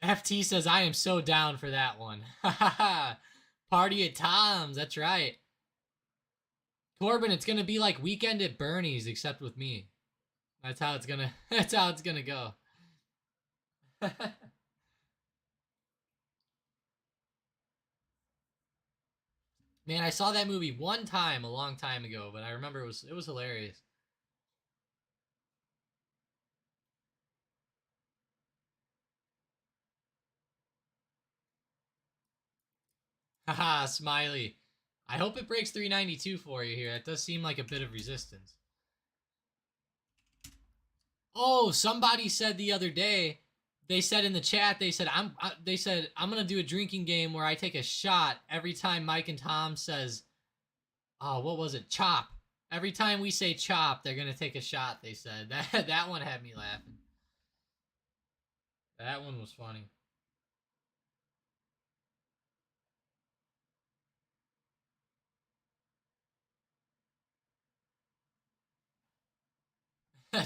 Speaker 1: FT says, I am so down for that one. Ha ha ha. Party at Tom's. That's right. Corbin, it's gonna be like Weekend at Bernie's, except with me. That's how it's gonna go. Man, I saw that movie one time a long time ago, but I remember it was hilarious. Haha, Smiley. I hope it breaks 392 for you here. That does seem like a bit of resistance. Oh, somebody said the other day, they said in the chat, they said I'm gonna do a drinking game where I take a shot every time Mike and Tom says, oh, what was it? Chop. Every time we say chop, they're gonna take a shot, they said. That one had me laughing. That one was funny.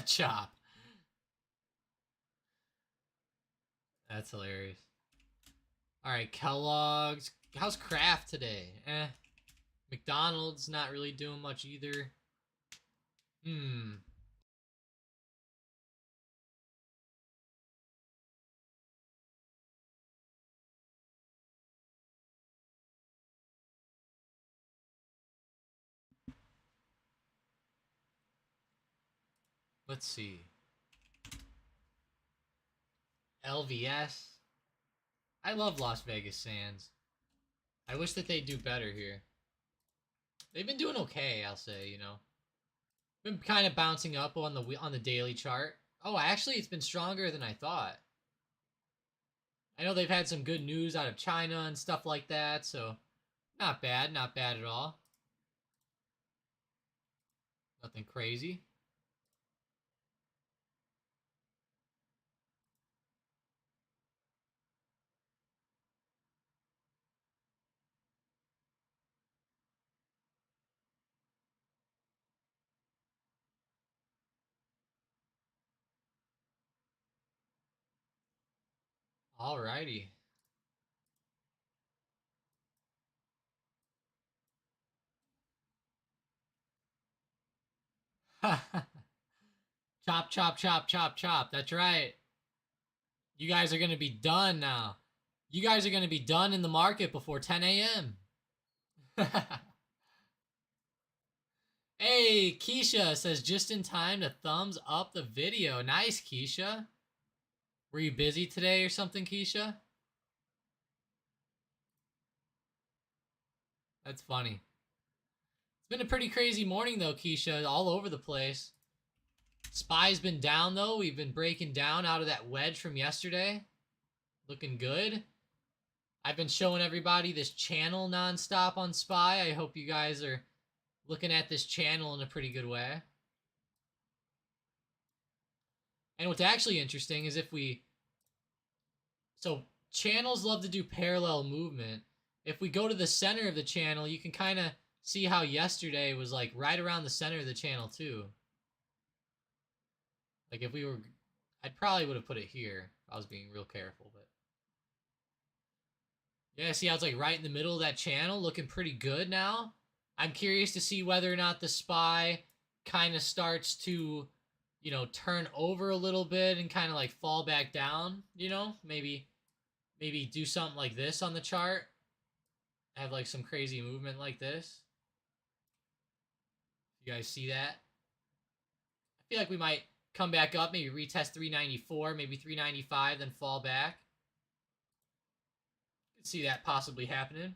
Speaker 1: Chop. That's hilarious. Alright, Kellogg's. How's Kraft today? McDonald's not really doing much either. Hmm. Let's see. LVS. I love Las Vegas Sands. I wish that they'd do better here. They've been doing okay, I'll say, you know. Been kind of bouncing up on the daily chart. Oh, actually it's been stronger than I thought. I know they've had some good news out of China and stuff like that, so not bad, not bad at all. Nothing crazy. Alrighty. Chop, chop, chop, chop, chop. That's right. You guys are going to be done now. You guys are going to be done in the market before 10 a.m. Hey, Keisha says just in time to thumbs up the video. Nice, Keisha. Were you busy today or something, Keisha? That's funny. It's been a pretty crazy morning, though, Keisha. All over the place. Spy's been down, though. We've been breaking down out of that wedge from yesterday. Looking good. I've been showing everybody this channel nonstop on Spy. I hope you guys are looking at this channel in a pretty good way. And what's actually interesting is if we... So, channels love to do parallel movement. If we go to the center of the channel, you can kind of see how yesterday was like right around the center of the channel too. Like if we were... I probably would have put it here if I was being real careful, but... Yeah, see how it's like right in the middle of that channel, looking pretty good now. I'm curious to see whether or not the Spy kind of starts to, you know, turn over a little bit and kind of like fall back down, you know? Maybe do something like this on the chart. Have like some crazy movement like this. You guys see that? I feel like we might come back up, maybe retest 394, maybe 395, then fall back. Could see that possibly happening.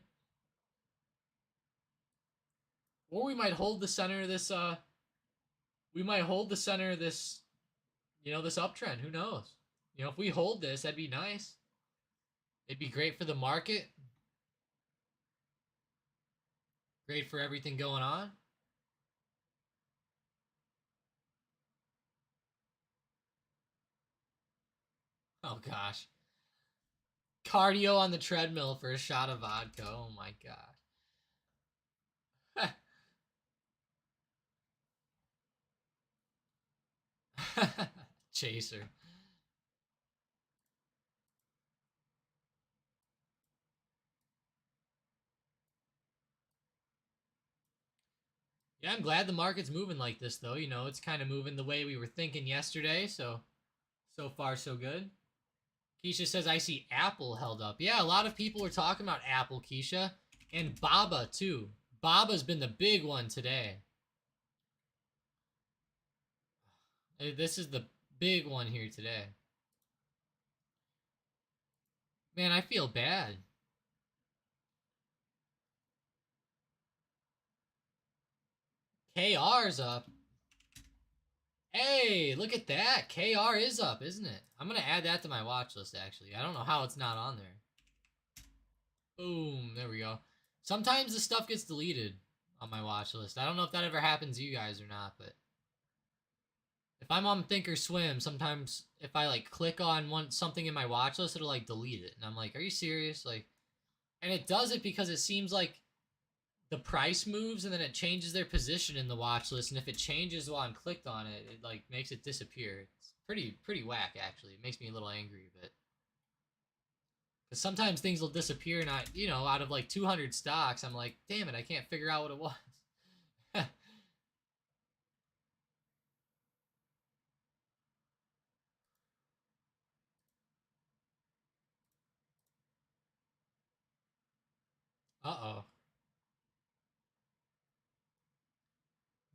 Speaker 1: Or we might hold the center of this, we might hold the center of this, you know, this uptrend. Who knows? You know, if we hold this, that'd be nice. It'd be great for the market. Great for everything going on. Oh, gosh. Cardio on the treadmill for a shot of vodka. Oh, my God. Chaser. Yeah, I'm glad the market's moving like this, though. You know, it's kind of moving the way we were thinking yesterday, so far, so good. Keisha says, I see Apple held up. Yeah, a lot of people were talking about Apple, Keisha. And Baba, too. Baba's been the big one today. This is the big one here today. Man, I feel bad. KR's up. Hey, look at that. KR is up, isn't it? I'm going to add that to my watch list, actually. I don't know how it's not on there. Boom. There we go. Sometimes the stuff gets deleted on my watch list. I don't know if that ever happens to you guys or not, but if I'm on Thinkorswim, sometimes if I like click on something in my watch list, it'll like delete it. And I'm like, are you serious? Like, and it does it because it seems like the price moves and then it changes their position in the watch list. And if it changes while I'm clicked on it, it like makes it disappear. It's pretty whack, actually. It makes me a little angry, but because sometimes things will disappear and you know, out of like 200 stocks, I'm like, damn it, I can't figure out what it was. Uh-oh.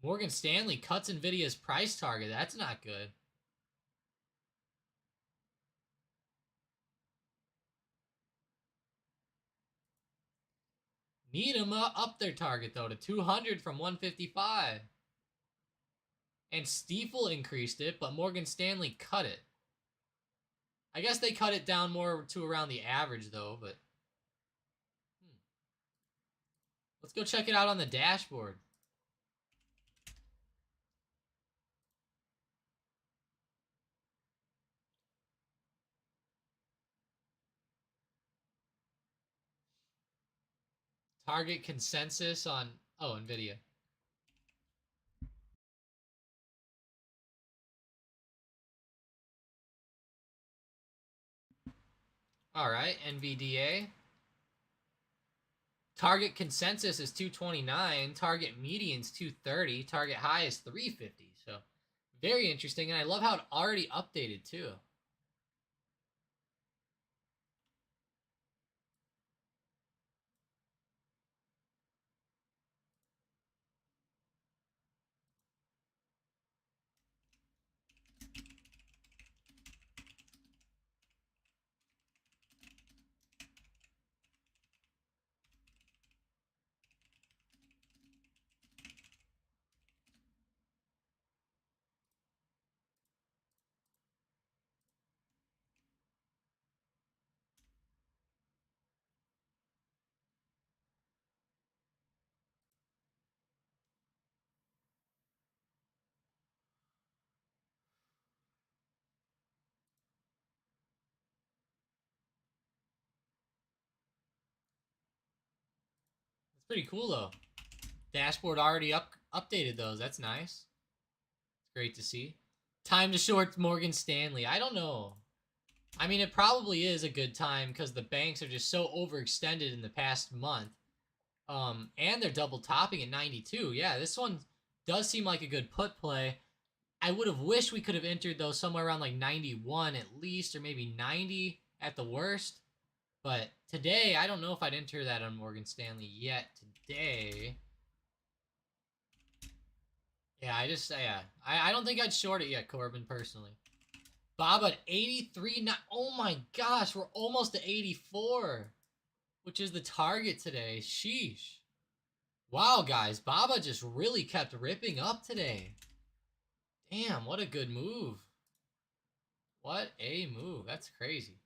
Speaker 1: Morgan Stanley cuts Nvidia's price target. That's not good. Need them up their target, though, to 200 from 155. And Stiefel increased it, but Morgan Stanley cut it. I guess they cut it down more to around the average, though, but... Let's go check it out on the dashboard. Target consensus on... Oh, Nvidia. Alright, NVDA. Target consensus is 229. Target median's 230. Target high is 350. So, very interesting. And I love how it already updated, too. It's pretty cool, though. Dashboard already updated those. That's nice. It's great to see. Time to short Morgan Stanley. I don't know. I mean, it probably is a good time because the banks are just so overextended in the past month. And they're double topping at 92. Yeah, this one does seem like a good put play. I would have wished we could have entered those somewhere around like 91 at least, or maybe 90 at the worst. But today, I don't know if I'd enter that on Morgan Stanley yet today. Yeah, I don't think I'd short it yet, Corbin, personally. Bob at 83. Oh my gosh, we're almost to 84, which is the target today. Sheesh. Wow, guys, Baba just really kept ripping up today. Damn, what a good move. What a move. That's crazy.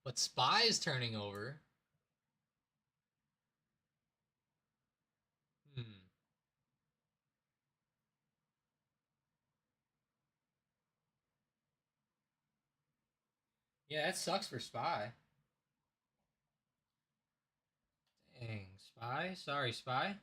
Speaker 1: But SPY is turning over. Yeah, that sucks for SPY. Dang, SPY. Sorry, SPY.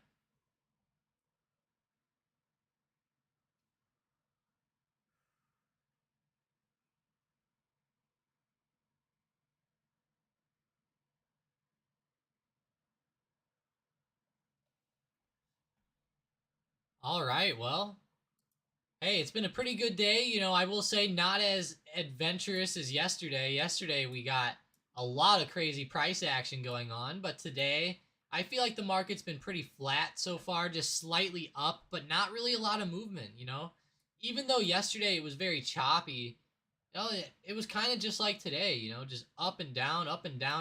Speaker 1: All right, well. Hey, it's been a pretty good day. You know, I will say not as adventurous as yesterday. Yesterday, we got a lot of crazy price action going on, but today, I feel like the market's been pretty flat so far, just slightly up, but not really a lot of movement, you know? Even though yesterday it was very choppy, you know, it was kind of just like today, you know, just up and down,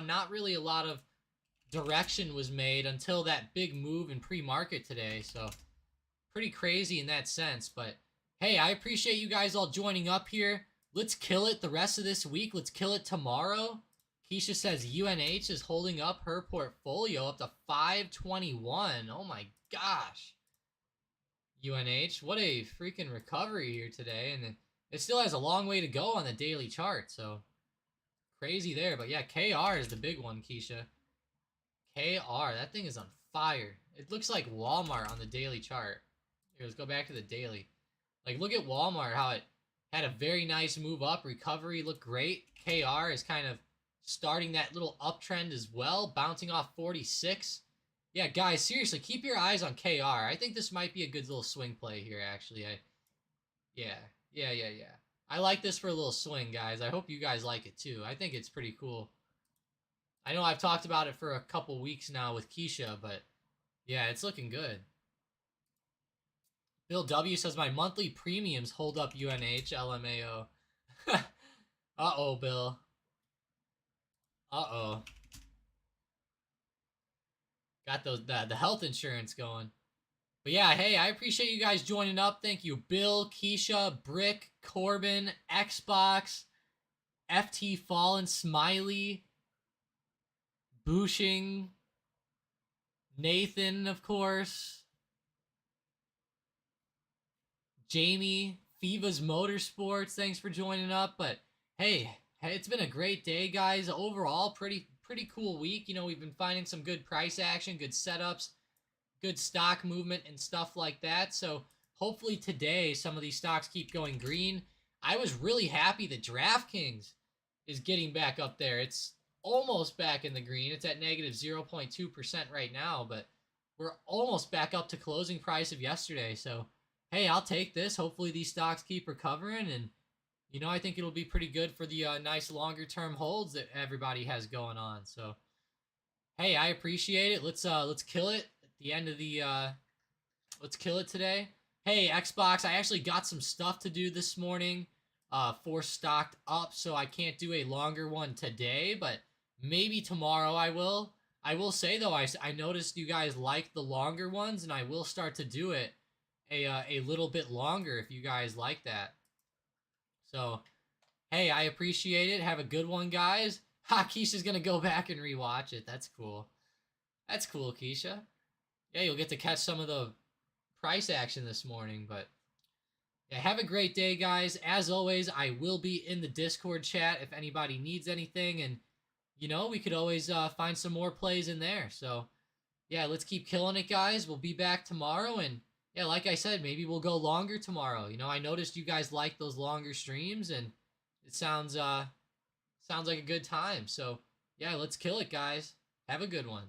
Speaker 1: not really a lot of direction was made until that big move in pre-market today, so pretty crazy in that sense, but hey, I appreciate you guys all joining up here. Let's kill it the rest of this week. Let's kill it tomorrow. Keisha says UNH is holding up her portfolio up to 521. Oh my gosh. UNH, what a freaking recovery here today. And it still has a long way to go on the daily chart. So crazy there. But yeah, KR is the big one, Keisha. KR, that thing is on fire. It looks like Walmart on the daily chart. Here, let's go back to the daily. Like, look at Walmart, how it had a very nice move up. Recovery looked great. KR is kind of starting that little uptrend as well, bouncing off 46. Yeah, guys, seriously, keep your eyes on KR. I think this might be a good little swing play here, actually. Yeah, yeah. I like this for a little swing, guys. I hope you guys like it too. I think it's pretty cool. I know I've talked about it for a couple weeks now with Keisha, but yeah, it's looking good. Bill W says my monthly premiums hold up UNH LMAO. Uh-oh, Bill. Uh-oh. Got the health insurance going. But yeah, hey, I appreciate you guys joining up. Thank you, Bill, Keisha, Brick, Corbin, Xbox, FT Fallen, Smiley, Booshing, Nathan, of course, Jamie, Fiva's Motorsports. Thanks for joining up. But hey, it's been a great day, guys. Overall, pretty cool week. You know, we've been finding some good price action, good setups, good stock movement and stuff like that. So hopefully today some of these stocks keep going green. I was really happy that DraftKings is getting back up there. It's almost back in the green. It's at negative 0.2% right now, but we're almost back up to closing price of yesterday. So hey, I'll take this. Hopefully these stocks keep recovering, and you know, I think it'll be pretty good for the nice longer term holds that everybody has going on. So hey, I appreciate it. Let's kill it at the end of the let's kill it today. Hey, Xbox, I actually got some stuff to do this morning for stocked up, so I can't do a longer one today, but maybe tomorrow I will. I will say though, I noticed you guys like the longer ones, and I will start to do it a little bit longer if you guys like that. So hey, I appreciate it. Have a good one, guys. Ha, Keisha's gonna go back and rewatch it. That's cool. That's cool, Keisha. Yeah, you'll get to catch some of the price action this morning. But yeah, have a great day, guys. As always, I will be in the Discord chat if anybody needs anything, and you know, we could always find some more plays in there. So yeah, let's keep killing it, guys. We'll be back tomorrow, and yeah, like I said, maybe we'll go longer tomorrow. You know, I noticed you guys like those longer streams, and it sounds like a good time. So yeah, let's kill it, guys. Have a good one.